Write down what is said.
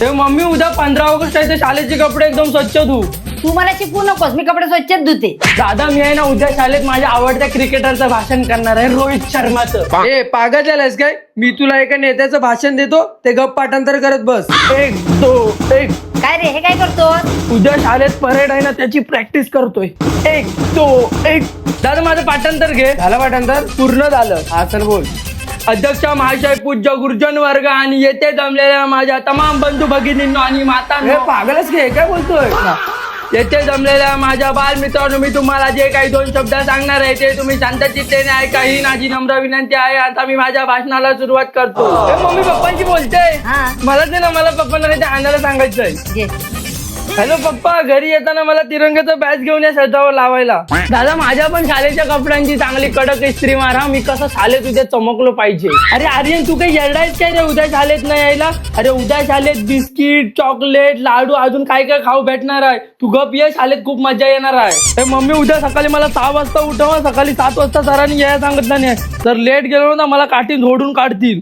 ते मम्मी उद्या 15 ऑगस्ट आहे, ते शाळेचे कपडे एकदम स्वच्छ धु. तू मला शिकवू नकोस, मी कपडे स्वच्छच धुते. दादा मी आहे ना उद्या शाळेत माझ्या आवडत्या क्रिकेटरचं भाषण करणार आहे, रोहित शर्माचं. ए पागल झालायस काय? मी तुला एका नेत्याचं भाषण देतो, ते गप पाठांतर करत बस. एक दो एक. काय रे, हे काय करतोस? उद्या शाळेत परेड आहे ना, त्याची प्रॅक्टिस करतोय. एक दो एक. दादा माझं पाठांतर घे. झालं पाठांतर? पूर्ण झालं. हा सर बोल. अध्यक्ष महाशय, पूज्य गुरुजन वर्ग आणि येथे जमलेल्या माझ्या तमाम बंधू भगिनींनो आणि मातांनो. पागलच घे, काय बोलतोय? येथे जमलेल्या माझ्या बालमित्रांनो, मी तुम्हाला जे काही 2 शब्द सांगणार आहे ते तुम्ही शांतचित्तेने ऐका, ही माझी नम्र विनंती आहे. आता मी माझ्या भाषणाला सुरुवात करतो. मम्मी पप्पांची बोलते. मला ते ना, मला पप्पांना ते आणायला सांगायचंय. हॅलो पप्पा, घरी येताना मला तिरंग्याचा बॅच घेऊन या शर्टावर लावायला. दादा माझ्या पण शाळेच्या कपड्यांची चांगली कडक इस्त्री मारा, मी कसं शाळेत उद्या चमकलो पाहिजे. अरे आर्यन तू काही येडायच काय रे उद्या शाळेत नाही यायला? अरे उद्या शाळेत बिस्किट, चॉकलेट, लाडू अजून काय काय खाऊ भेटणार आहे. तू गप ये, शाळेत खूप मजा येणार आहे. मम्मी उद्या सकाळी मला 6 वाजता उठवा, सकाळी 7 वाजता सरांनी यायला सांगितलं नाही. जर लेट गेलो ना मला काठी झोडून काढतील.